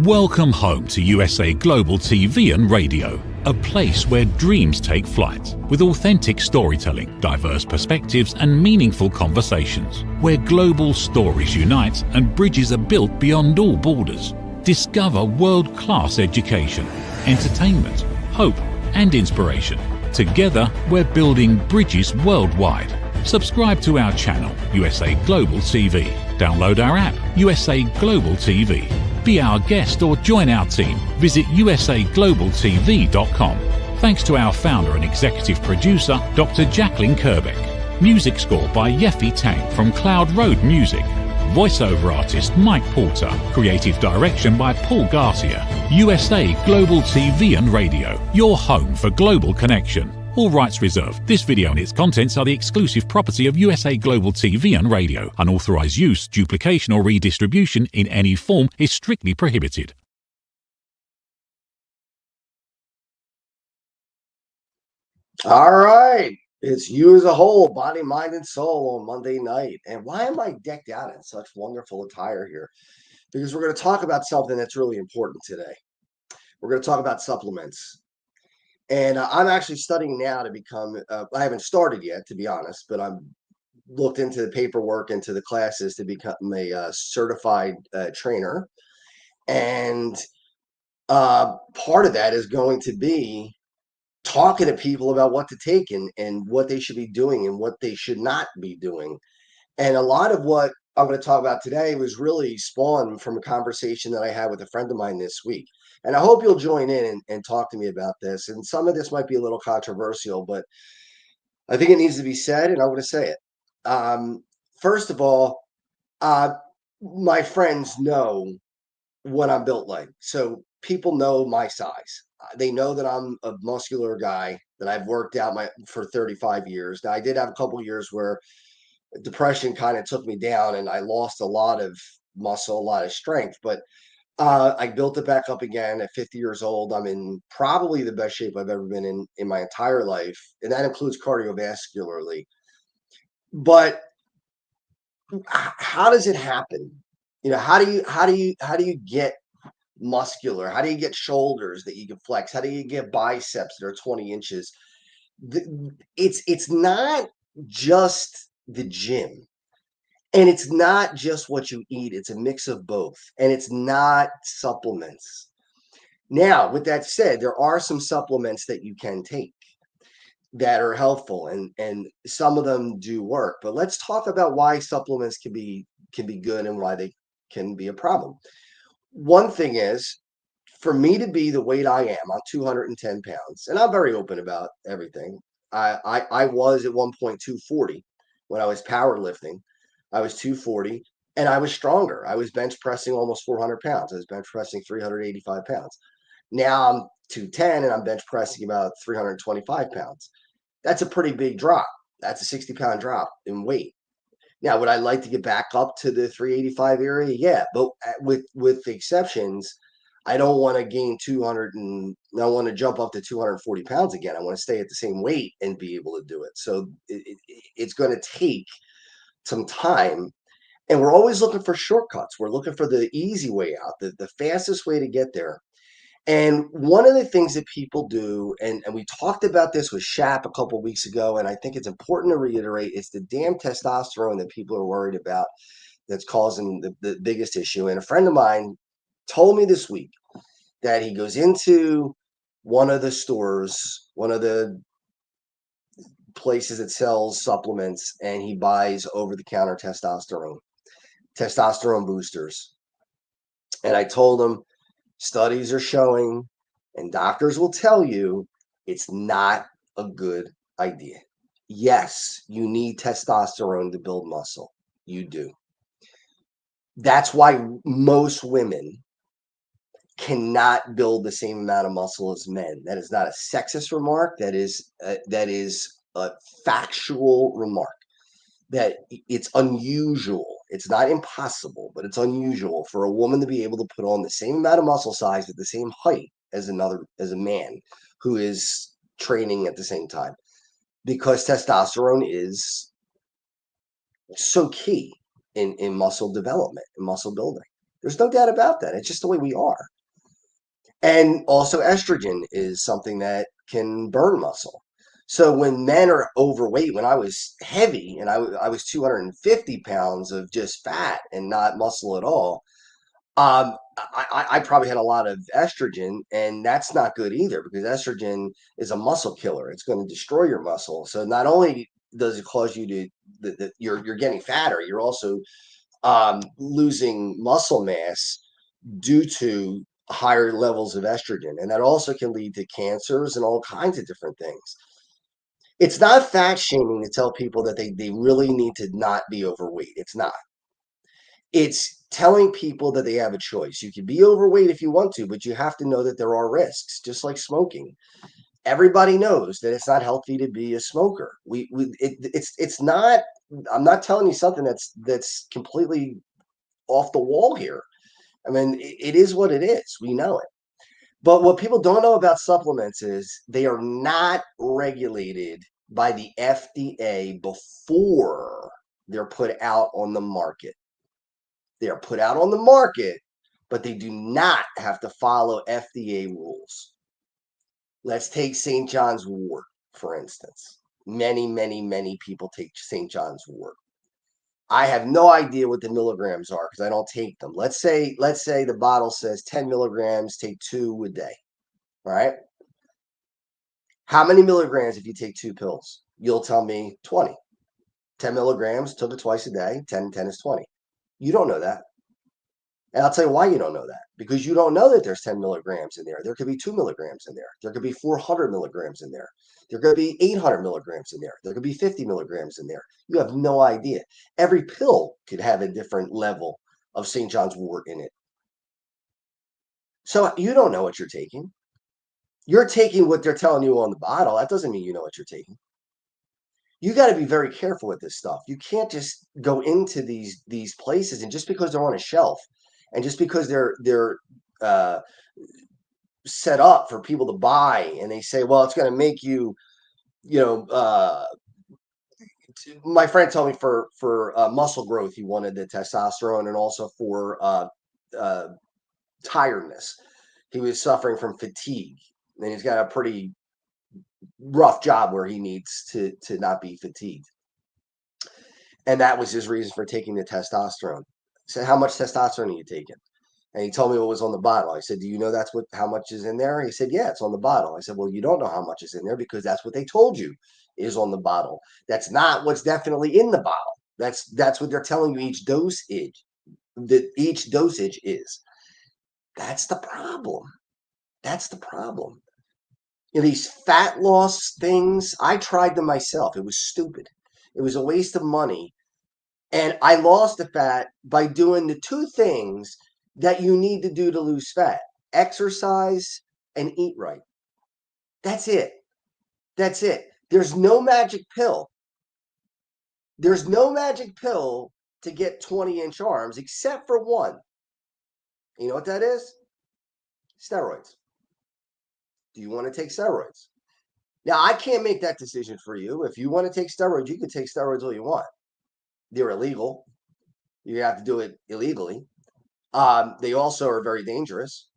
Welcome home to USA Global TV and Radio, a place where dreams take flight, with authentic storytelling, diverse perspectives and meaningful conversations, where global stories unite and bridges are built beyond all borders. Discover world-class education, entertainment, hope and inspiration. Together, we're building bridges worldwide. Subscribe to our channel, USA Global TV. Download our app, USA Global TV. Be our guest or join our team. Visit usaglobaltv.com. Thanks to our founder and executive producer, Dr. Jacqueline Kerbeck. Music score by Yeffy Tang from Cloud Road Music. Voiceover artist Mike Porter. Creative direction by Paul Garcia. USA Global TV and Radio, your home for global connection. All rights reserved. This video and its contents are the exclusive property of USA Global TV and Radio. Unauthorized use, duplication or redistribution in any form is strictly prohibited. All right. It's You as a Whole, Body, Mind, and Soul on Monday night. And why am I decked out in such wonderful attire here? Because we're going to talk about something that's really important today. We're going to talk about supplements. And I'm actually studying now to become, I haven't started yet, to be honest, but I'm looked into the paperwork, into the classes to become a certified trainer. And part of that is going to be talking to people about what to take and what they should be doing and what they should not be doing. And a lot of what I'm going to talk about today was really spawned from a conversation that I had with a friend of mine this week. And I hope you'll join in and talk to me about this. And some of this might be a little controversial, but I think it needs to be said, and I'm going to say it. First of all, my friends know what I'm built like. So people know my size. They know that I'm a muscular guy, that I've worked out for 35 years. Now, I did have a couple of years where depression kind of took me down and I lost a lot of muscle, a lot of strength, but I built it back up again at 50 years old. I'm in probably the best shape I've ever been in my entire life, and that includes cardiovascularly. But how does it happen? You know, how do you get muscular? How do you get shoulders that you can flex? How do you get biceps that are 20 inches? It's not just the gym. And it's not just what you eat, it's a mix of both. And it's not supplements. Now, with that said, there are some supplements that you can take that are helpful, and some of them do work. But let's talk about why supplements can be good and why they can be a problem. One thing is, for me to be the weight I am, I'm 210 pounds, and I'm very open about everything. I was at one point 240 when I was powerlifting. I was 240 and I was stronger. I was bench pressing almost 400 pounds. I was bench pressing 385 pounds. Now I'm 210 and I'm bench pressing about 325 pounds. That's a pretty big drop. That's a 60-pound drop in weight. Now, would I like to get back up to the 385 area? Yeah, but with the exceptions, I don't want to gain 200 and I don't want to jump up to 240 pounds again. I want to stay at the same weight and be able to do it. So it's going to take some time, and we're always looking for shortcuts. We're looking for the easy way out, the fastest way to get there. And one of the things that people do, and we talked about this with Shap a couple of weeks ago, and I think it's important to reiterate, it's the damn testosterone that people are worried about that's causing the biggest issue. And a friend of mine told me this week that he goes into one of the stores, one of the places that sells supplements, and he buys over-the-counter testosterone boosters. And I told him, studies are showing, and doctors will tell you, it's not a good idea. Yes, you need testosterone to build muscle. You do. That's why most women cannot build the same amount of muscle as men. That is not a sexist remark. That is a factual remark, that it's unusual. It's not impossible, but it's unusual for a woman to be able to put on the same amount of muscle size at the same height as a man who is training at the same time, because testosterone is so key in muscle development and muscle building. There's no doubt about that. It's just the way we are. And also estrogen is something that can burn muscle. So when men are overweight, when I was heavy and I was 250 pounds of just fat and not muscle at all, I probably had a lot of estrogen, and that's not good either because estrogen is a muscle killer. It's going to destroy your muscle. So not only does it cause you to you're getting fatter, you're also losing muscle mass due to higher levels of estrogen, and that also can lead to cancers and all kinds of different things. It's not fat shaming to tell people that they really need to not be overweight. It's not. It's telling people that they have a choice. You can be overweight if you want to, but you have to know that there are risks, just like smoking. Everybody knows that it's not healthy to be a smoker. It's not. I'm not telling you something that's completely off the wall here. I mean, it is what it is. We know it. But what people don't know about supplements is they are not regulated by the FDA before they're put out on the market. They are put out on the market, but they do not have to follow FDA rules. Let's take St. John's wort, for instance. Many people take St. John's wort. I have no idea what the milligrams are because I don't take them. Let's say the bottle says 10 milligrams, take 2 a day. All right. How many milligrams if you take 2 pills? You'll tell me 20. 10 milligrams, took it twice a day. 10 is 20. You don't know that. And I'll tell you why you don't know that. Because you don't know that there's 10 milligrams in there. There could be 2 milligrams in there. There could be 400 milligrams in there. There could be 800 milligrams in there. There could be 50 milligrams in there. You have no idea. Every pill could have a different level of St. John's wort in it. So you don't know what you're taking. You're taking what they're telling you on the bottle. That doesn't mean you know what you're taking. You got to be very careful with this stuff. You can't just go into these places and just because they're on a shelf and just because they're uh, set up for people to buy and they say, well, it's going to make you, my friend told me for muscle growth, he wanted the testosterone and also for tiredness. He was suffering from fatigue and he's got a pretty rough job where he needs to not be fatigued. And that was his reason for taking the testosterone. I said, how much testosterone are you taking? And he told me what was on the bottle. I said, do you know how much is in there? He said, yeah, it's on the bottle. I said, well, you don't know how much is in there because that's what they told you is on the bottle. That's not what's definitely in the bottle. That's what they're telling you each dosage is. That's the problem. That's the problem. These fat loss things, I tried them myself. It was stupid. It was a waste of money. And I lost the fat by doing the 2 things that you need to do to lose fat: exercise and eat right. That's it. That's it. There's no magic pill. There's no magic pill to get 20-inch arms except for one. You know what that is? Steroids. Do you want to take steroids? Now, I can't make that decision for you. If you want to take steroids, you can take steroids all you want. They're illegal. You have to do it illegally. They also are very dangerous.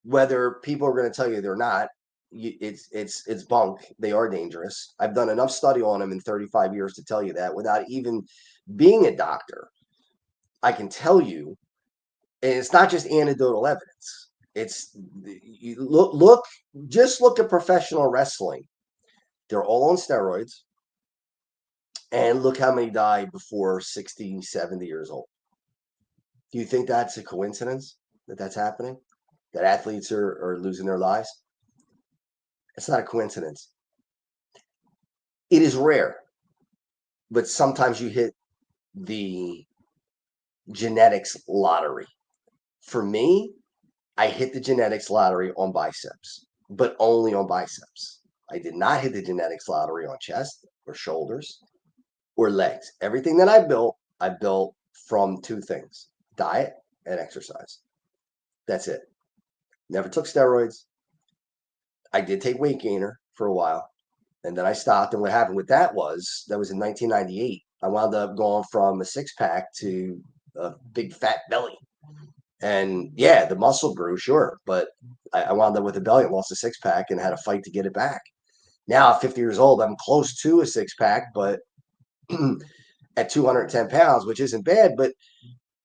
Whether people are going to tell you they're not, it's bunk. They are dangerous. I've done enough study on them in 35 years to tell you that without even being a doctor. I can tell you, and it's not just anecdotal evidence. It's you look at professional wrestling. They're all on steroids. And look how many die before 60, 70 years old. Do you think that's a coincidence that that's happening? That athletes are losing their lives? It's not a coincidence. It is rare, but sometimes you hit the genetics lottery. For me, I hit the genetics lottery on biceps, but only on biceps. I did not hit the genetics lottery on chest or shoulders or legs. Everything that I built from 2 things: diet and exercise. That's it. Never took steroids. I did take weight gainer for a while, and then I stopped. And what happened with that was in 1998. I wound up going from a 6-pack to a big fat belly. And yeah, the muscle grew, sure, but I wound up with a belly and lost a six pack and had a fight to get it back. Now at 50 years old, I'm close to a six pack, but at 210 pounds, which isn't bad, but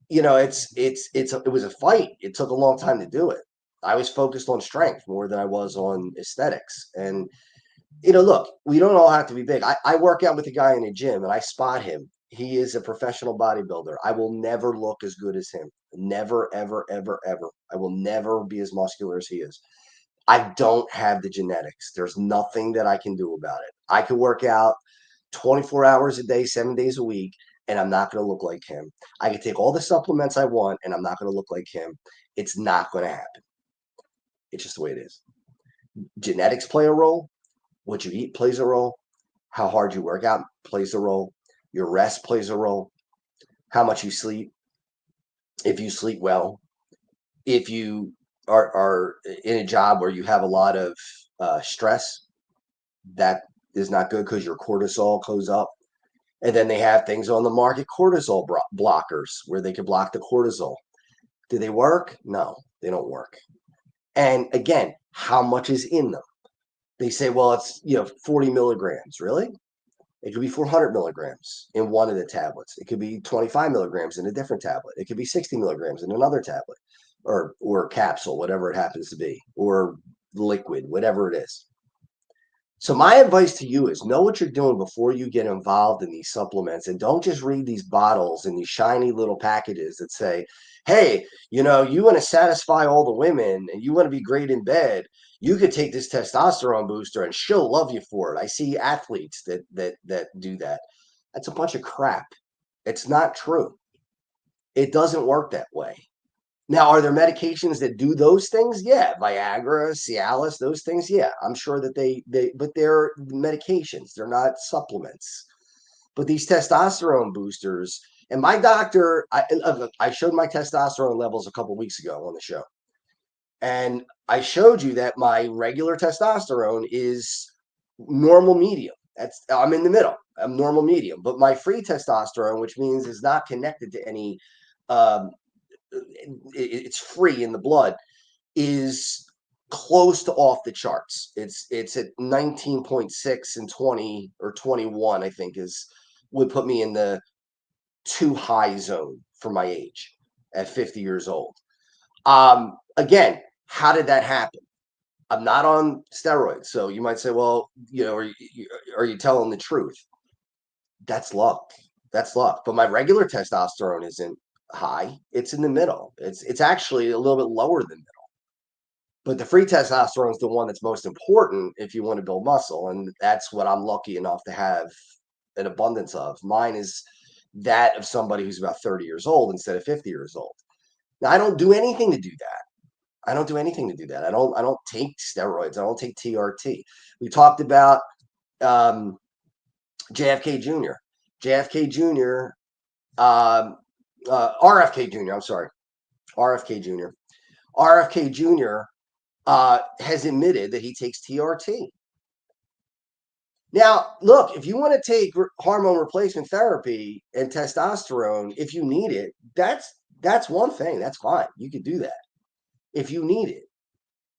you know, it was a fight. It took a long time to do it. I was focused on strength more than I was on aesthetics. And you know, look, we don't all have to be big. I work out with a guy in a gym and I spot him. He is a professional bodybuilder. I will never look as good as him. Never, ever, ever, ever. I will never be as muscular as he is. I don't have the genetics. There's nothing that I can do about it. I could work out 24 hours a day, 7 days a week, and I'm not going to look like him. I can take all the supplements I want, and I'm not going to look like him. It's not going to happen. It's just the way it is. Genetics play a role. What you eat plays a role. How hard you work out plays a role. Your rest plays a role. How much you sleep. If you sleep well. If you are in a job where you have a lot of stress, that is not good because your cortisol goes up. And then they have things on the market, cortisol blockers, where they can block the cortisol. Do they work? No, they don't work. And again, how much is in them? They say, well, it's 40 milligrams. Really? It could be 400 milligrams in one of the tablets. It could be 25 milligrams in a different tablet. It could be 60 milligrams in another tablet, or capsule, whatever it happens to be, or liquid, whatever it is. So my advice to you is know what you're doing before you get involved in these supplements, and don't just read these bottles and these shiny little packages that say, hey, you want to satisfy all the women and you want to be great in bed. You could take this testosterone booster and she'll love you for it. I see athletes that do that. That's a bunch of crap. It's not true. It doesn't work that way. Now, are there medications that do those things? Yeah, Viagra, Cialis, those things. Yeah, I'm sure that but they're medications. They're not supplements. But these testosterone boosters, and my doctor, I showed my testosterone levels a couple of weeks ago on the show, and I showed you that my regular testosterone is normal medium. I'm in the middle. I'm normal medium, but my free testosterone, which means is not connected to any um, it's free in the blood, is close to off the charts. It's at 19.6 and 20 or 21, I think, would put me in the too high zone for my age at 50 years old. Again, how did that happen? I'm not on steroids, so you might say, well, are you telling the truth? That's luck. That's luck. But my regular testosterone isn't high. It's in the middle. It's actually a little bit lower than middle. But the free testosterone is the one that's most important if you want to build muscle, and that's what I'm lucky enough to have an abundance of. Mine is that of somebody who's about 30 years old instead of 50 years old. Now, I don't do anything to do that. I don't do anything to do that. I don't take steroids. I don't take TRT. We talked about JFK Jr. JFK Jr. RFK Jr. I'm sorry, RFK Jr. RFK Jr. Has admitted that he takes TRT. Now, look, if you want to take hormone replacement therapy and testosterone, if you need it, that's one thing. That's fine. You can do that if you need it.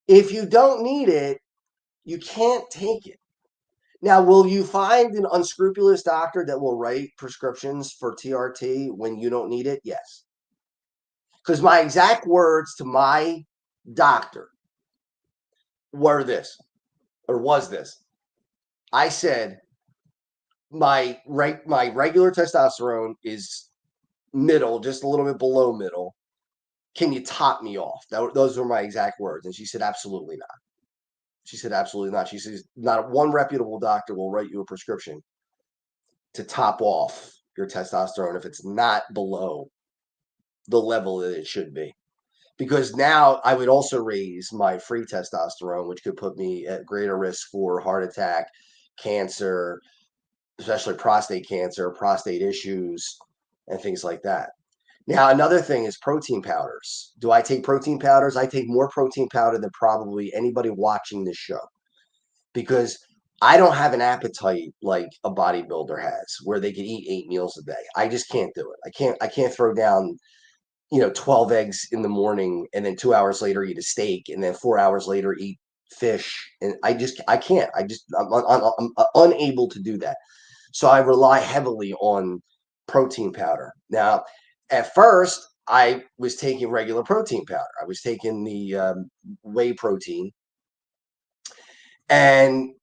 If you don't need it, you can't take it. Now, will you find an unscrupulous doctor that will write prescriptions for TRT when you don't need it? Yes. Because my exact words to my doctor was this. I said, my regular testosterone is middle, just a little bit below middle. Can you top me off? Those were my exact words. And she said, absolutely not. She said, absolutely not. She says, not one reputable doctor will write you a prescription to top off your testosterone if it's not below the level that it should be. Because now I would also raise my free testosterone, which could put me at greater risk for heart attack, cancer, especially prostate cancer, prostate issues, and things like that. Now, another thing is protein powders. Do I take protein powders? I take more protein powder than probably anybody watching this show, because I don't have an appetite like a bodybuilder has, where they can eat 8 meals a day. I just can't do it. I can't throw down 12 eggs in the morning, and then 2 hours later eat a steak, and then 4 hours later eat fish. And I can't. I'm unable to do that. So I rely heavily on protein powder. Now, at first, I was taking regular protein powder. I was taking the whey protein, and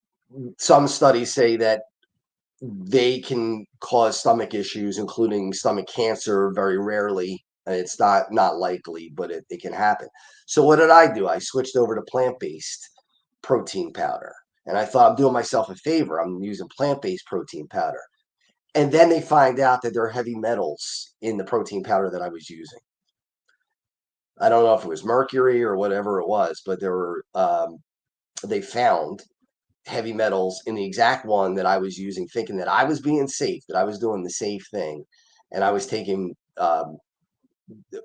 some studies say that they can cause stomach issues, including stomach cancer, very rarely. It's not likely, but it can happen. So what did I do? I switched over to plant-based protein powder. And I thought I'm doing myself a favor. I'm using plant-based protein powder. And then they find out that there are heavy metals in the protein powder that I was using. I don't know if it was mercury or whatever it was, but they found heavy metals in the exact one that I was using, thinking that I was being safe, that I was doing the safe thing. And I was taking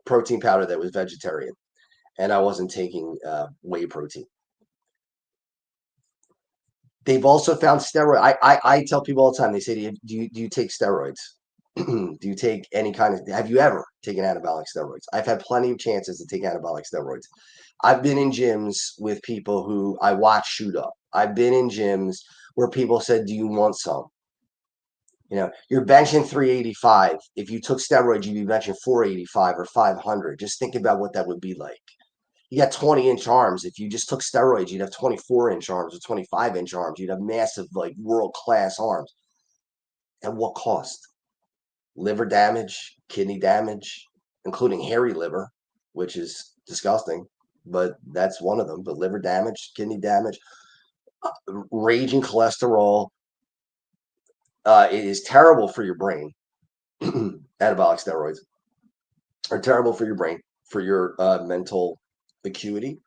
protein powder that was vegetarian, and I wasn't taking whey protein. They've also found steroid. I tell people all the time, they say, do you take steroids? Do you take any kind of, have you ever taken anabolic steroids? I've had plenty of chances to take anabolic steroids. I've been in gyms with people who I watch shoot up. I've been in gyms where people said, do you want some? You're benching 385. If you took steroids, you'd be benching 485 or 500. Just think about what that would be like. You got 20-inch arms. If you just took steroids, you'd have 24-inch arms or 25-inch arms. You'd have massive, like, world-class arms. At what cost? Liver damage, kidney damage, including hairy liver, which is disgusting, but that's one of them. But liver damage, kidney damage, raging cholesterol. It is terrible for your brain. Anabolic steroids are terrible for your brain, for your mental acuity,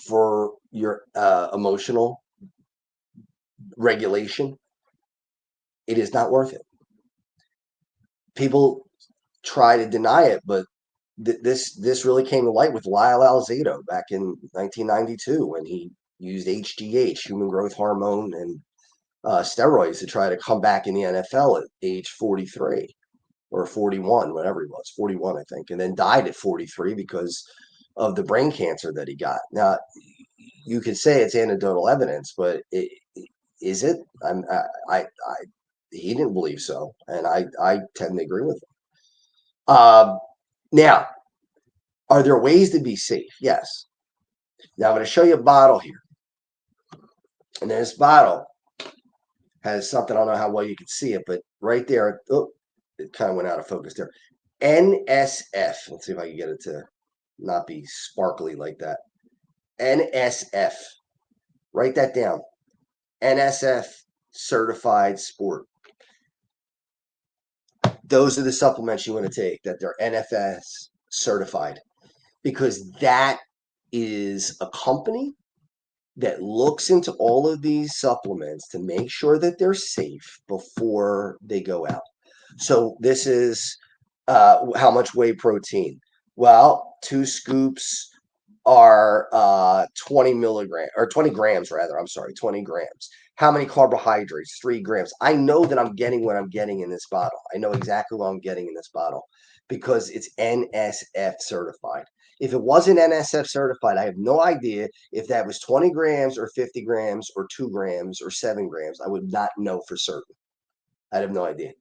for your emotional regulation. It is not worth it. People try to deny it, but this really came to light with Lyle Alzado back in 1992 when he used HGH, human growth hormone, and steroids to try to come back in the NFL at age 43 or 41, whatever he was, 41, I think, and then died at 43 because of the brain cancer that he got. Now, you could say it's anecdotal evidence, but is it? He didn't believe so, and I tend to agree with him. Now, are there ways to be safe? Yes. Now I'm going to show you a bottle here, and this bottle has something. I don't know how well you can see it, but right there, oh, it kind of went out of focus there. NSF. Let's see if I can get it to not be sparkly like that. NSF. Write that down. NSF certified sport. Those are the supplements you want to take, that they're NFS certified, because that is a company that looks into all of these supplements to make sure that they're safe before they go out. So this is how much whey protein? Well, 2 scoops are 20 milligrams, or 20 grams rather. I'm sorry, 20 grams. How many carbohydrates? 3 grams. I know that I'm getting what I'm getting in this bottle. I know exactly what I'm getting in this bottle because it's NSF certified. If it wasn't NSF certified, I have no idea if that was 20 grams or 50 grams or 2 grams or 7 grams. I would not know for certain. I'd have no idea.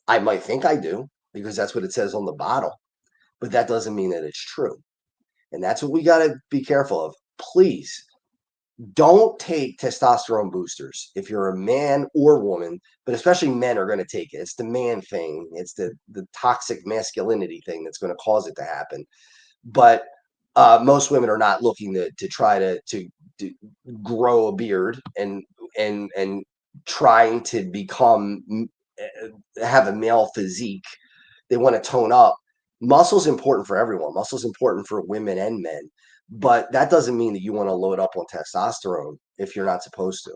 I might think I do because that's what it says on the bottle, but that doesn't mean that it's true. And that's what we got to be careful of. Please don't take testosterone boosters if you're a man or woman, but especially men are going to take it. It's the man thing. It's the toxic masculinity thing that's going to cause it to happen. But most women are not looking to try to grow a beard and trying to have a male physique. They want to tone up. Muscle's important for everyone. Muscle's important for women and men, but that doesn't mean that you want to load up on testosterone if you're not supposed to.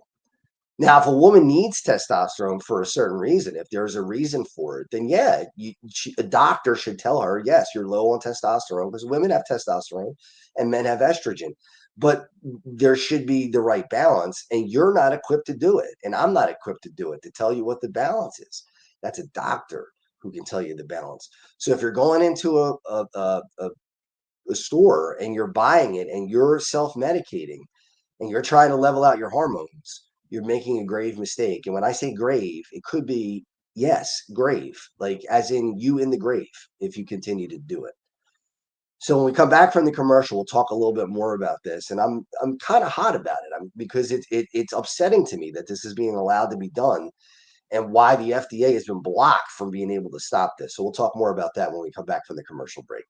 Now, if a woman needs testosterone for a certain reason, if there's a reason for it, then yeah, a doctor should tell her, yes, you're low on testosterone, because women have testosterone and men have estrogen. But there should be the right balance, and you're not equipped to do it, and I'm not equipped to do it, to tell you what the balance is. That's a doctor who can tell you the balance. So if you're going into a store and you're buying it and you're self-medicating and you're trying to level out your hormones, you're making a grave mistake. And when I say grave, it could be, yes, grave, like as in you in the grave, if you continue to do it. So when we come back from the commercial, we'll talk a little bit more about this. And I'm kind of hot about it because it's upsetting to me that this is being allowed to be done and why the FDA has been blocked from being able to stop this. So we'll talk more about that when we come back from the commercial break.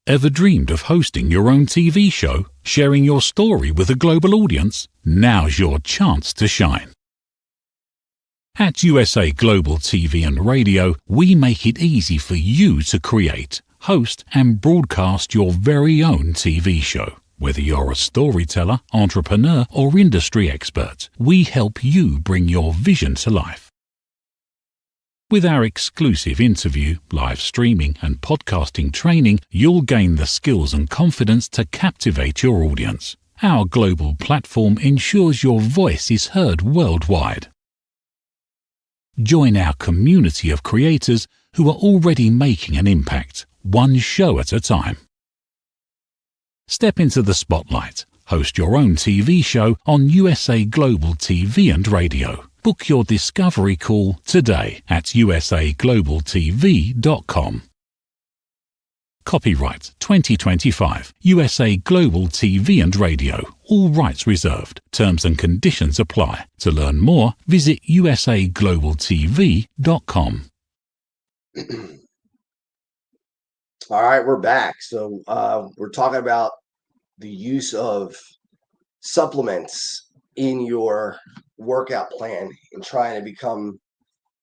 Ever dreamed of hosting your own TV show, sharing your story with a global audience? Now's your chance to shine. At USA Global TV and Radio, we make it easy for you to create, host and broadcast your very own TV show. Whether you're a storyteller, entrepreneur or industry expert, we help you bring your vision to life. With our exclusive interview, live streaming and podcasting training, you'll gain the skills and confidence to captivate your audience. Our global platform ensures your voice is heard worldwide. Join our community of creators who are already making an impact, one show at a time. Step into the spotlight. Host your own TV show on USA Global TV and Radio. Book your discovery call today at usaglobaltv.com. Copyright 2025 USA Global TV and Radio. All rights reserved. Terms and conditions apply. To learn more, visit usaglobaltv.com. All right, we're back. So we're talking about the use of supplements in your workout plan and trying to become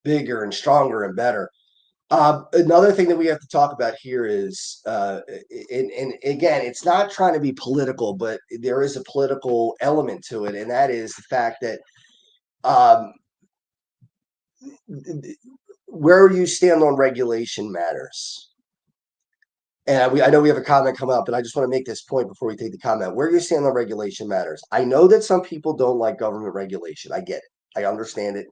bigger and stronger and better. Another thing that we have to talk about here is, and again, it's not trying to be political, but there is a political element to it, and that is the fact that where you stand on regulation matters. And I know we have a comment come up, but I just want to make this point before we take the comment. Where you stand on regulation matters. I know that some people don't like government regulation. I get it. I understand it.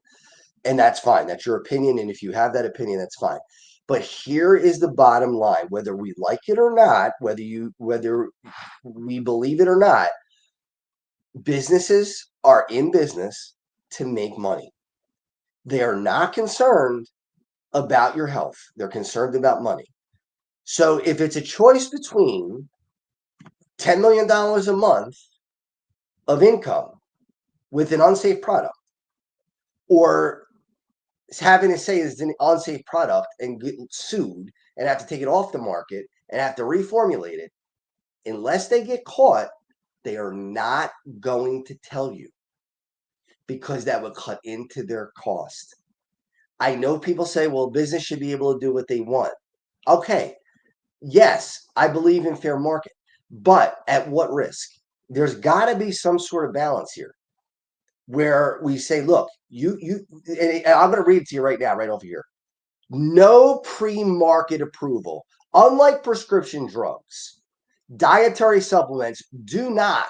And that's fine. That's your opinion. And if you have that opinion, that's fine. But here is the bottom line, whether we like it or not, whether we believe it or not, businesses are in business to make money. They are not concerned about your health. They're concerned about money. So if it's a choice between $10 million a month of income with an unsafe product, or having to say it's an unsafe product and get sued and have to take it off the market and have to reformulate it, unless they get caught, they are not going to tell you because that would cut into their cost. I know people say, well, business should be able to do what they want. Okay. Yes, I believe in fair market, but at what risk? There's got to be some sort of balance here where we say, look, and I'm going to read it to you right now, right over here. No pre-market approval. Unlike prescription drugs, dietary supplements do not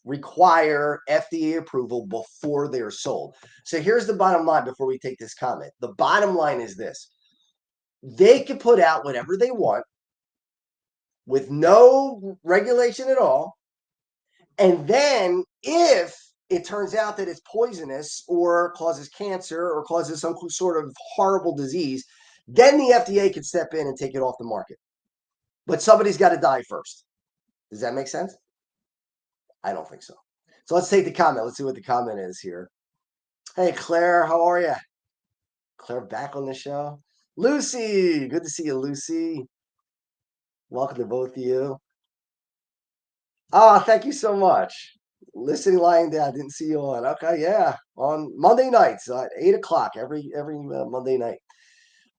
require FDA approval before they're sold. So here's the bottom line before we take this comment. The bottom line is this. They can put out whatever they want with no regulation at all. And then if it turns out that it's poisonous or causes cancer or causes some sort of horrible disease, then the FDA can step in and take it off the market. But somebody's got to die first. Does that make sense? I don't think so. So let's take the comment. Let's see what the comment is here. Hey, Claire, how are you? Claire back on the show. Lucy, good to see you, Lucy. Welcome to both of you. Thank you so much. Listening, lying down. Didn't see you on. Okay, yeah, on Monday nights at 8:00 every Monday night.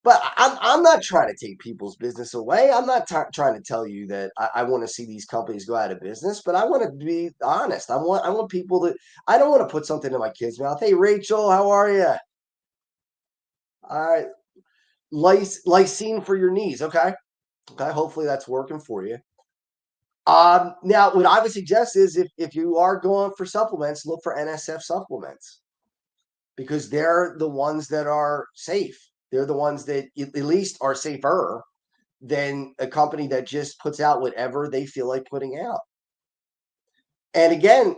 But I'm not trying to take people's business away. I'm not trying to tell you that I want to see these companies go out of business. But I want to be honest. I want people to. I don't want to put something in my kid's mouth. Hey, Rachel, how are you? All right, lysine for your knees. Okay. Hopefully that's working for you. Now, what I would suggest is if you are going for supplements, look for NSF supplements because they're the ones that are safe. They're the ones that at least are safer than a company that just puts out whatever they feel like putting out. And again,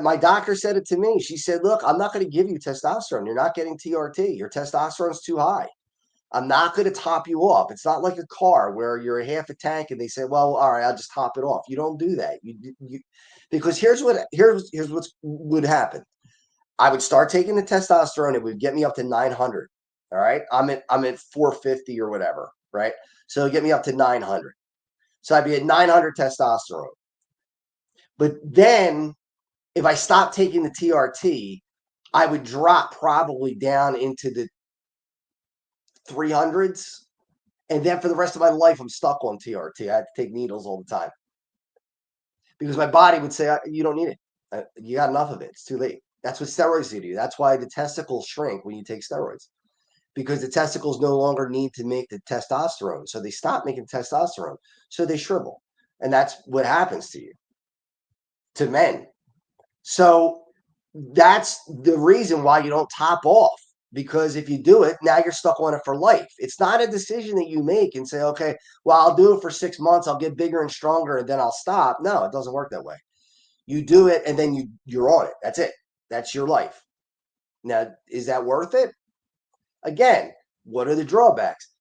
my doctor said it to me. She said, look, I'm not going to give you testosterone. You're not getting TRT. Your testosterone's too high. I'm not going to top you off. It's not like a car where you're a half a tank and they say, well, all right, I'll just top it off. You don't do that. Because here's what would happen. I would start taking the testosterone. It would get me up to 900. All right. I'm at 450 or whatever. Right. So it'd get me up to 900. So I'd be at 900 testosterone. But then if I stopped taking the TRT, I would drop probably down into the 300s. And then for the rest of my life, I'm stuck on TRT. I had to take needles all the time because my body would say, you don't need it. You got enough of it. It's too late. That's what steroids do to you. That's why the testicles shrink when you take steroids, because the testicles no longer need to make the testosterone. So they stop making testosterone. So they shrivel. And that's what happens to you, to men. So that's the reason why you don't top off, because if you do it, now you're stuck on it for life. It's not a decision that you make and say, okay, well, I'll do it for 6 months. I'll get bigger and stronger and then I'll stop. No, it doesn't work that way. You do it and then you're on it. That's it. That's your life. Now, is that worth it? Again, what are the drawbacks?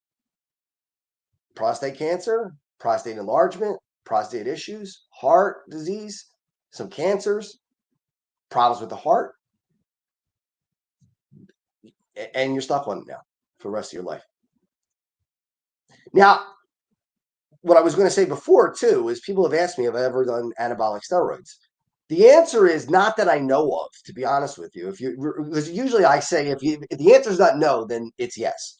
Prostate cancer, prostate enlargement, prostate issues, heart disease, some cancers, problems with the heart, and you're stuck on it now for the rest of your life. Now, what I was going to say before too is people have asked me if I ever done anabolic steroids. The answer is not that I know of, to be honest with you. Because usually I say if the answer is not no, then it's yes.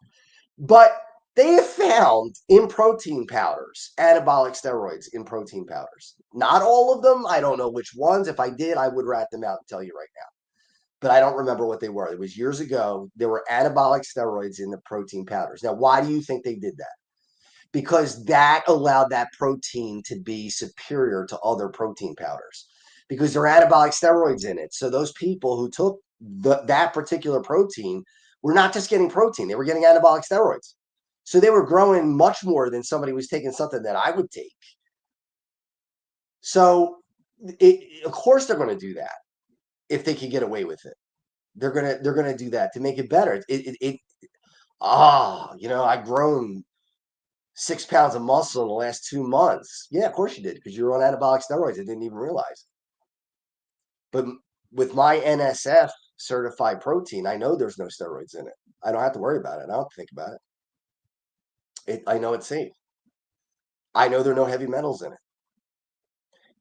But they have found in protein powders anabolic steroids in protein powders. Not all of them. I don't know which ones. If I did, I would rat them out and tell you right now. But I don't remember what they were. It was years ago. There were anabolic steroids in the protein powders. Now, why do you think they did that? Because that allowed that protein to be superior to other protein powders, because there are anabolic steroids in it. So those people who took that particular protein were not just getting protein, they were getting anabolic steroids. So they were growing much more than somebody who was taking something that I would take. So of course they're going to do that if they can get away with it. They're gonna do that to make it better. I've grown 6 pounds of muscle in the last 2 months. Yeah, of course you did, because you were on anabolic steroids. I didn't even realize. But with my NSF certified protein, I know there's no steroids in it. I don't have to worry about it. I don't think about it. I know it's safe. I know there are no heavy metals in it.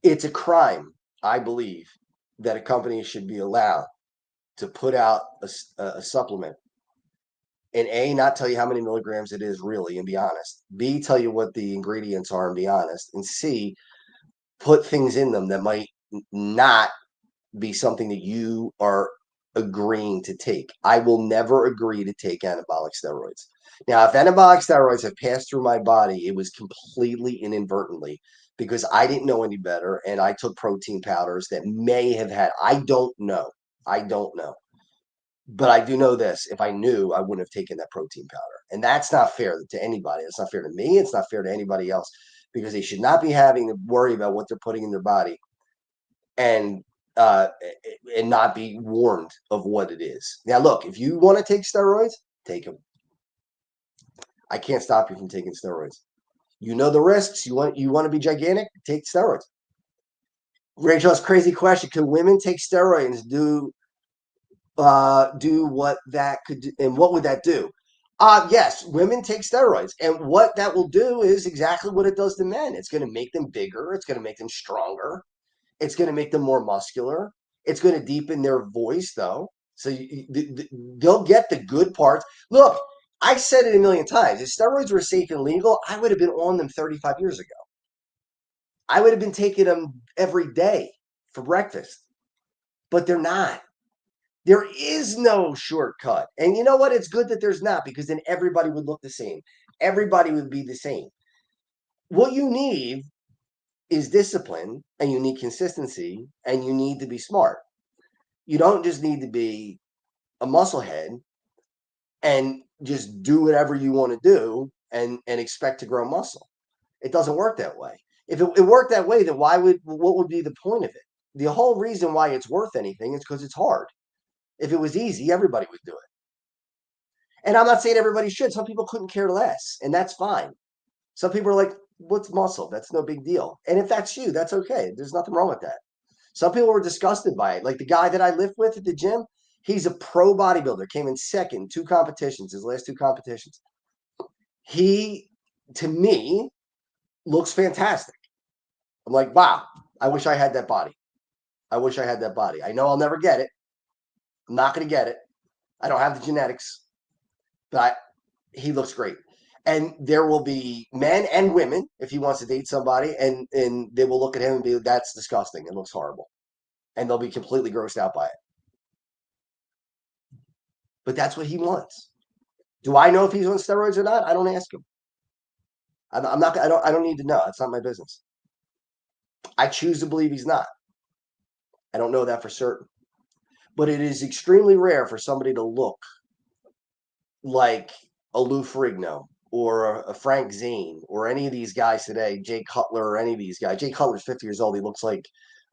It's a crime, I believe, that a company should be allowed to put out a supplement and A, not tell you how many milligrams it is really and be honest. B, tell you what the ingredients are and be honest. And C, put things in them that might not be something that you are agreeing to take. I will never agree to take anabolic steroids. Now, if anabolic steroids have passed through my body, it was completely inadvertently, because I didn't know any better and I took protein powders that may have had, I don't know. But I do know this: if I knew, I wouldn't have taken that protein powder. And that's not fair to anybody. It's not fair to me. It's not fair to anybody else, because they should not be having to worry about what they're putting in their body and not be warned of what it is. Now, look, if you want to take steroids, take them. I can't stop you from taking steroids. You know the risks. You want to be gigantic? Take steroids. Rachel's crazy question: can women take steroids? Do what that could do, and what would that do? Yes, women take steroids, and what that will do is exactly what it does to men. It's going to make them bigger. It's going to make them stronger. It's going to make them more muscular. It's going to deepen their voice, though. So they'll get the good parts. Look, I said it a million times. If steroids were safe and legal, I would have been on them 35 years ago. I would have been taking them every day for breakfast, but they're not. There is no shortcut. And you know what? It's good that there's not, because then everybody would look the same. Everybody would be the same. What you need is discipline, and you need consistency, and you need to be smart. You don't just need to be a musclehead. and just do whatever you want to do and expect to grow muscle. It doesn't work that way. If it worked that way, then what would be the point of it? The whole reason why it's worth anything is because it's hard. If it was easy, everybody would do it. And I'm not saying everybody should. Some people couldn't care less, and that's fine. Some people are like, what's muscle? That's no big deal. And if that's you, that's okay. There's nothing wrong with that. Some people were disgusted by it. Like the guy that I lift with at the gym, he's a pro bodybuilder, came in second, 2 competitions, his last 2 competitions. He, to me, looks fantastic. I'm like, wow, I wish I had that body. I wish I had that body. I know I'll never get it. I'm not going to get it. I don't have the genetics, but he looks great. And there will be men and women, if he wants to date somebody, and they will look at him and be, that's disgusting. It looks horrible. And they'll be completely grossed out by it. But that's what he wants. Do I know if he's on steroids or not? I don't ask him. I'm not. I don't need to know. It's not my business. I choose to believe he's not. I don't know that for certain. But it is extremely rare for somebody to look like a Lou Ferrigno or a Frank Zane or any of these guys today, Jay Cutler or any of these guys. Jay Cutler's 50 years old. He looks like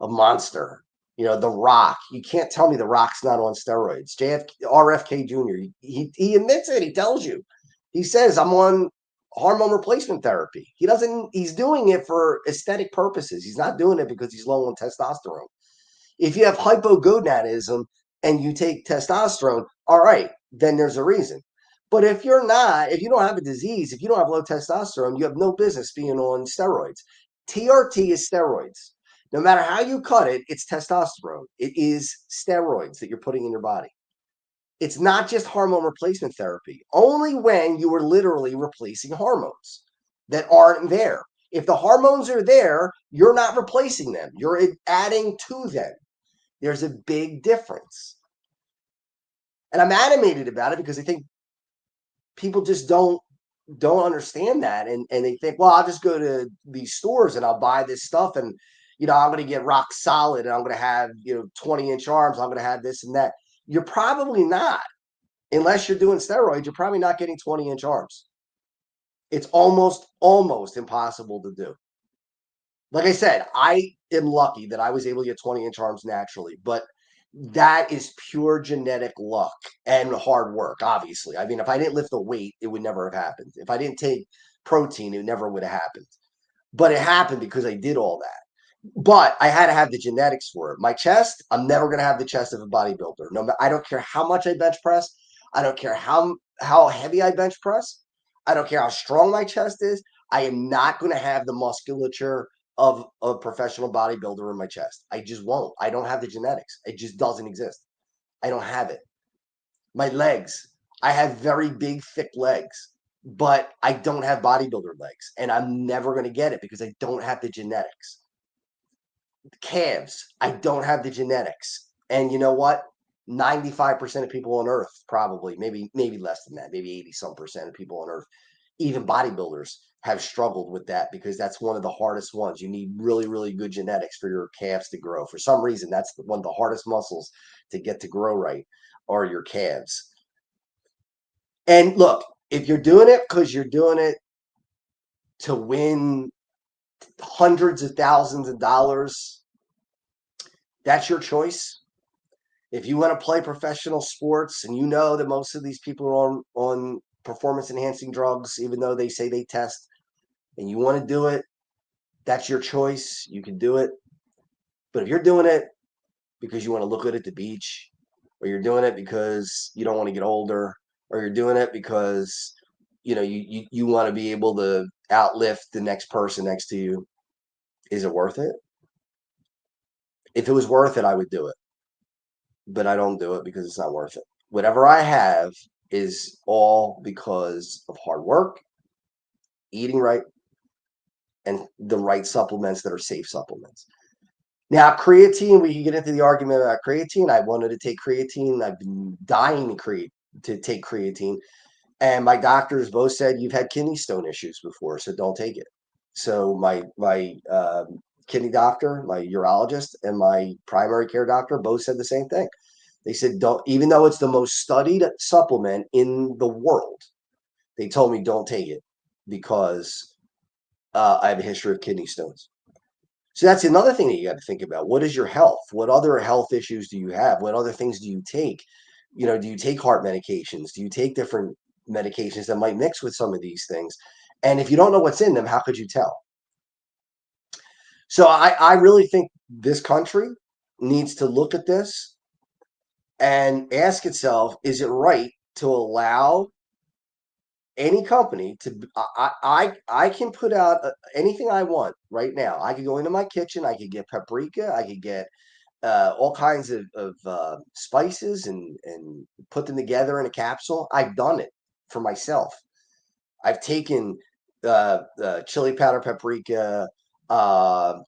a monster. You know, The Rock. You can't tell me The Rock's not on steroids. RFK Jr. He admits it. He tells you. He says, I'm on hormone replacement therapy. He's doing it for aesthetic purposes. He's not doing it because he's low on testosterone. If you have hypogonadism and you take testosterone, all right, then there's a reason. But if you don't have a disease, if you don't have low testosterone, you have no business being on steroids. TRT is steroids. No matter how you cut it, it's testosterone. It is steroids that you're putting in your body. It's not just hormone replacement therapy. Only when you are literally replacing hormones that aren't there. If the hormones are there, you're not replacing them. You're adding to them. There's a big difference. And I'm animated about it because I think people just don't understand that. And they think, well, I'll just go to these stores and I'll buy this stuff and, I'm going to get rock solid and I'm going to have, 20-inch arms. I'm going to have this and that. You're probably not. Unless you're doing steroids, you're probably not getting 20-inch arms. It's almost impossible to do. Like I said, I am lucky that I was able to get 20-inch arms naturally, but that is pure genetic luck and hard work, obviously. I mean, if I didn't lift the weight, it would never have happened. If I didn't take protein, it never would have happened. But it happened because I did all that. But I had to have the genetics for it. My chest, I'm never going to have the chest of a bodybuilder. No, I don't care how much I bench press. I don't care how heavy I bench press. I don't care how strong my chest is. I am not going to have the musculature of a professional bodybuilder in my chest. I just won't. I don't have the genetics. It just doesn't exist. I don't have it. My legs, I have very big, thick legs, but I don't have bodybuilder legs, and I'm never going to get it because I don't have the genetics. Calves, I don't have the genetics. And you know what? 95% of people on earth, probably, maybe less than that, maybe 80 some percent of people on earth, even bodybuilders, have struggled with that because that's one of the hardest ones. You need really, really good genetics for your calves to grow. For some reason, that's one of the hardest muscles to get to grow right are your calves. And look, if you're doing it because you're doing it to win hundreds of thousands of dollars, that's your choice. If you want to play professional sports and you know that most of these people are on performance enhancing drugs, even though they say they test, and you want to do it, that's your choice. You can do it. But if you're doing it because you want to look good at the beach, or you're doing it because you don't want to get older, or you're doing it because you want to be able to outlift the next person next to you, is it worth it? If it was worth it, I would do it. But I don't do it because it's not worth it. Whatever I have is all because of hard work, eating right, and the right supplements that are safe supplements. Now, creatine, we can get into the argument about creatine. I wanted to take creatine. I've been dying to take creatine. And my doctors both said, you've had kidney stone issues before, so don't take it. So my kidney doctor, my urologist, and my primary care doctor both said the same thing. They said, don't, even though it's the most studied supplement in the world, they told me don't take it because I have a history of kidney stones. So that's another thing that you got to think about. What is your health? What other health issues do you have? What other things do you take? You know, do you take heart medications? Do you take different medications that might mix with some of these things? And if you don't know what's in them, how could you tell? So I really think this country needs to look at this and ask itself, is it right to allow any company to I can put out anything I want right now. I could go into my kitchen, I could get paprika, I could get all kinds of spices and put them together in a capsule. I've done it for myself. I've taken chili powder, paprika,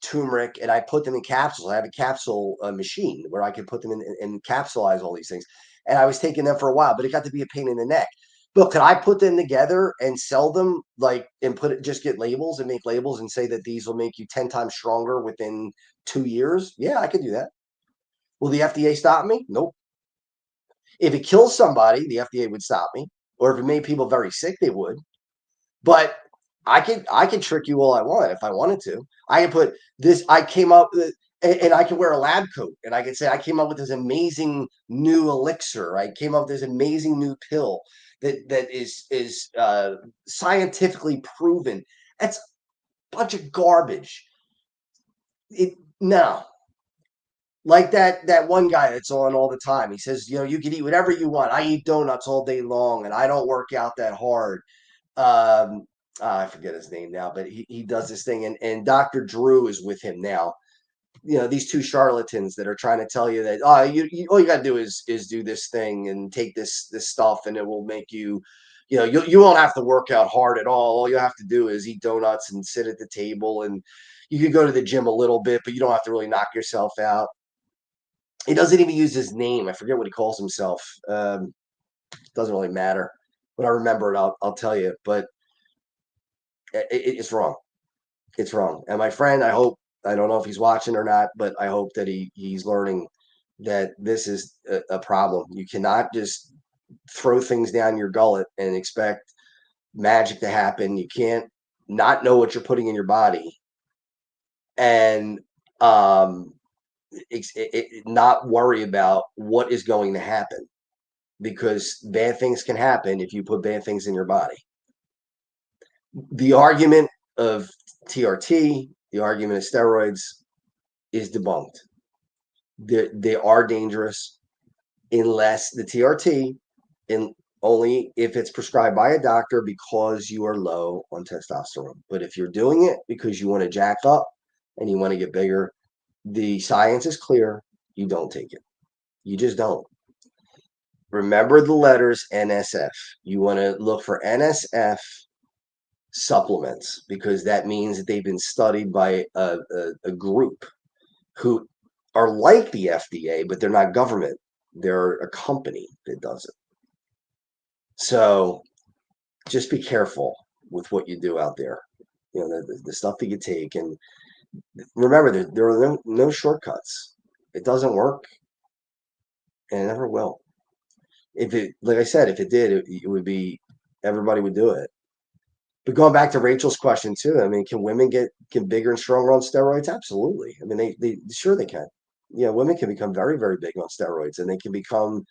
turmeric, and I put them in capsules. I have a capsule machine where I can put them in and capsulize all these things. And I was taking them for a while, but it got to be a pain in the neck. But could I put them together and sell them like and put it just get labels and make labels and say that these will make you 10 times stronger within 2 years? Yeah, I could do that. Will the FDA stop me? Nope. If it kills somebody, the FDA would stop me. Or if it made people very sick, they would. But I could trick you all I want if I wanted to. I can put this. I came up with, and I can wear a lab coat, and I can say I came up with this amazing new elixir. I came up with this amazing new pill that is scientifically proven. That's a bunch of garbage. No, like that one guy that's on all the time. He says, you know, you can eat whatever you want. I eat donuts all day long, and I don't work out that hard. I forget his name now, but he does this thing, and Dr. Drew is with him now. You know, these two charlatans that are trying to tell you that you all you got to do is do this thing and take this stuff, and it will make you, you know, you won't have to work out hard at all you have to do is eat donuts and sit at the table, and you could go to the gym a little bit, but you don't have to really knock yourself out. He doesn't even use his name. I forget what he calls himself. Doesn't really matter. When I remember it, I'll tell you. But it's wrong. It's wrong. And my friend, I don't know if he's watching or not, but I hope that he's learning that this is a problem. You cannot just throw things down your gullet and expect magic to happen. You can't not know what you're putting in your body and not worry about what is going to happen, because bad things can happen if you put bad things in your body. The argument of TRT, the argument of steroids is debunked. They are dangerous unless the TRT, in only if it's prescribed by a doctor because you are low on testosterone. But if you're doing it because you want to jack up and you want to get bigger, the science is clear. You don't take it. You just don't. Remember the letters NSF. You want to look for NSF supplements because that means that they've been studied by a group who are like the FDA, but they're not government. They're a company that does it. So just be careful with what you do out there. You know, the stuff that you take. And remember, there are no shortcuts. It doesn't work, and it never will. If it, like I said, if it did, it would be, everybody would do it. But going back to Rachel's question too, I mean, can women get bigger and stronger on steroids? Absolutely. I mean, they sure they can. You know, women can become very, very big on steroids, and they can become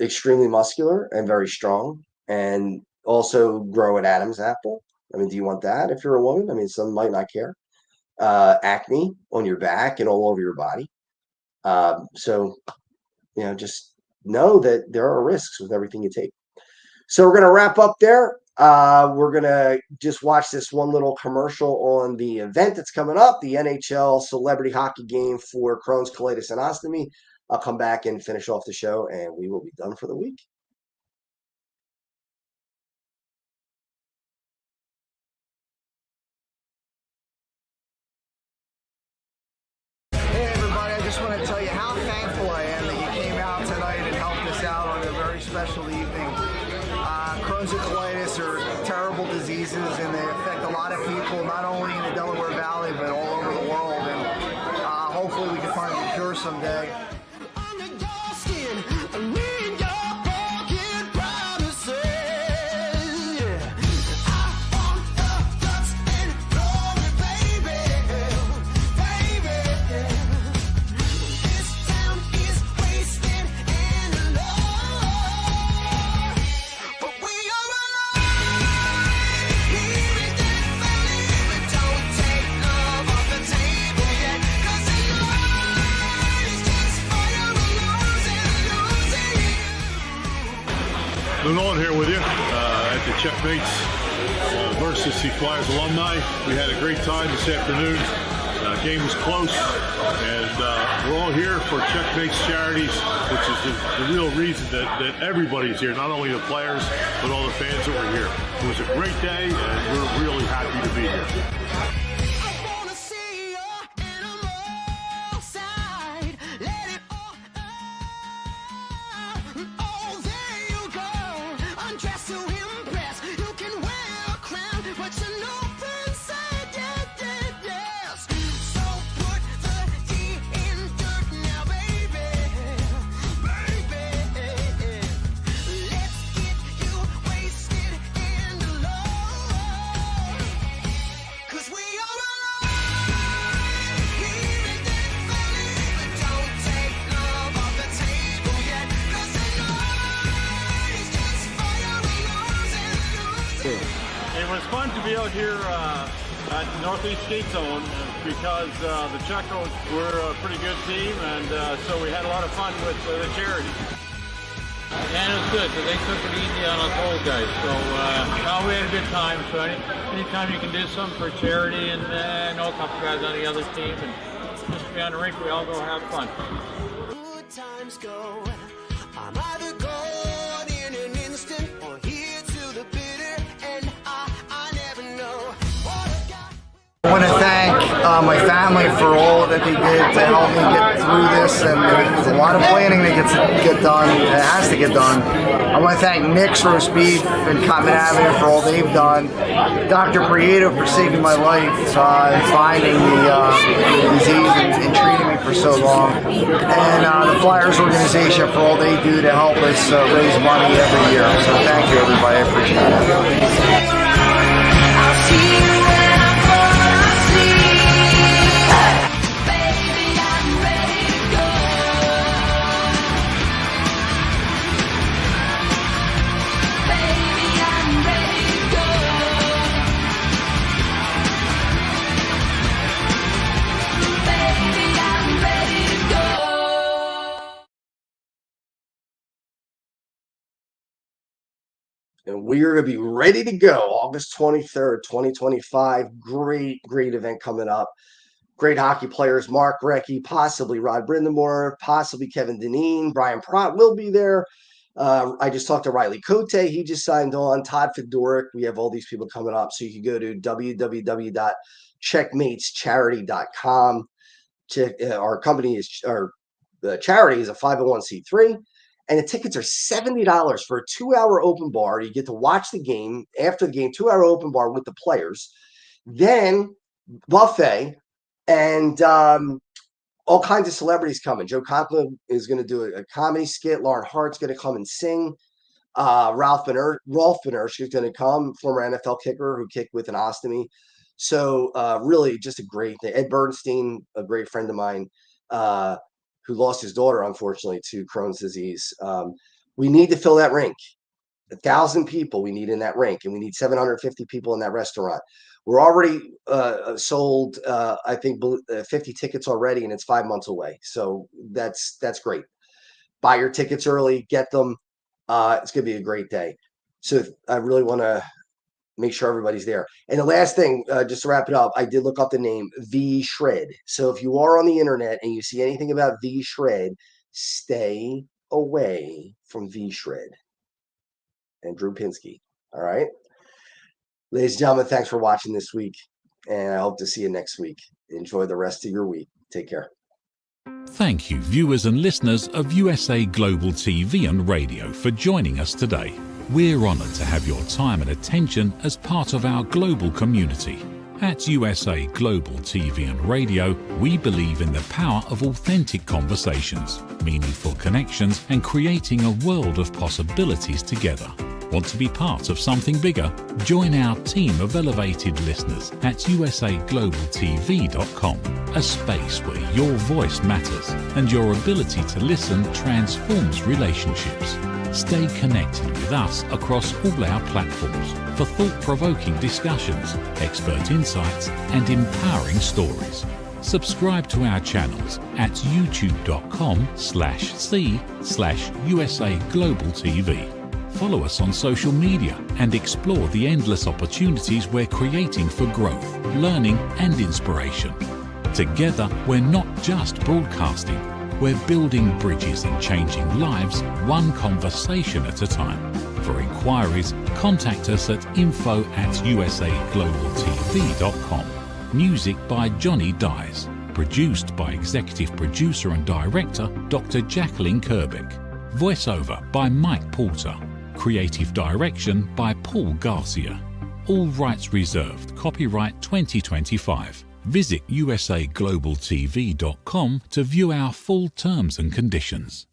extremely muscular and very strong, and also grow an Adam's apple. I mean, do you want that if you're a woman? I mean, some might not care. Acne on your back and all over your body. So, you know, just know that there are risks with everything you take. So we're going to wrap up there. We're going to just watch this one little commercial on the event that's coming up, the NHL celebrity hockey game for Crohn's, colitis, and ostomy. I'll come back and finish off the show, and we will be done for the week. Hey everybody, I just want to tell you how thankful I am that you came out tonight and helped us out on a very special evening. Crohn's and colitis are terrible diseases, and they affect a lot of people, not only in the Delaware Valley, but all over the world. And hopefully we can find a cure someday. Nolan here with you at the Checkmates versus the Flyers alumni. We had a great time this afternoon. Game was close, and we're all here for Checkmates Charities, which is the real reason that everybody's here, not only the players, but all the fans that were here. It was a great day, and we're really happy to be here. It was fun to be out here at Northeast Skate Zone because the Checos were a pretty good team, and so we had a lot of fun with the charity. And it was good because they took it easy on us old guys. So we had a good time. So anytime you can do something for charity, and I know a couple guys on the other team, and just be on the rink, we all go have fun. Good times go. I'm either gone in an instant or here to the bitter, and I never know what I've got. I want to thank my family for all that they did to help me get through this, and there's a lot of planning that gets done. It has to get done. I want to thank Nick's Roast Beef and Cotman Avenue for all they've done. Dr. Prieto for saving my life, finding the disease and treating me for so long, and the Flyers organization for all they do to help us raise money every year. So thank you, everybody. I appreciate it. And we are going to be ready to go August 23rd, 2025. Great event coming up. Great hockey players, Mark Recchi, possibly Rod Brindamore, possibly Kevin Dineen. Brian Pratt will be there. I just talked to Riley Cote. He just signed on. Todd Fedoric. We have all these people coming up. So you can go to www.checkmatescharity.com. Our company is, the charity is a 501c3. And the tickets are $70 for a 2-hour open bar. You get to watch the game. After the game, 2-hour open bar with the players. Then buffet and all kinds of celebrities coming. Joe Conklin is going to do a comedy skit. Lauren Hart's going to come and sing. Rolf Benersch is going to come, former NFL kicker who kicked with an ostomy. So really just a great thing. Ed Bernstein, a great friend of mine, who lost his daughter, unfortunately, to Crohn's disease. We need to fill that rink. 1,000 people we need in that rink, and we need 750 people in that restaurant. We're already sold, I think, 50 tickets already, and it's 5 months away. So that's great. Buy your tickets early, get them. It's going to be a great day. So I really want to make sure everybody's there. And the last thing, just to wrap it up, I did look up the name V Shred. So if you are on the internet and you see anything about V Shred, stay away from V Shred and Drew Pinsky. All right. Ladies and gentlemen, thanks for watching this week. And I hope to see you next week. Enjoy the rest of your week. Take care. Thank you, viewers and listeners of USA Global TV and Radio, for joining us today. We're honoured to have your time and attention as part of our global community. At USA Global TV and Radio, we believe in the power of authentic conversations, meaningful connections, and creating a world of possibilities together. Want to be part of something bigger? Join our team of elevated listeners at usaglobaltv.com, a space where your voice matters and your ability to listen transforms relationships. Stay connected with us across all our platforms for thought-provoking discussions, expert insights, and empowering stories. Subscribe to our channels at youtube.com/c/USA Global TV. follow us on social media and explore the endless opportunities we're creating for growth, learning and inspiration. Together, we're not just broadcasting, we're building bridges and changing lives one conversation at a time. For inquiries, contact us at info@usaglobaltv.com. Music by Johnny Dyes. Produced by Executive Producer and Director Dr. Jacqueline Kerbick. Voiceover by Mike Porter. Creative Direction by Paul Garcia. All rights reserved. Copyright 2025. Visit usaglobaltv.com to view our full terms and conditions.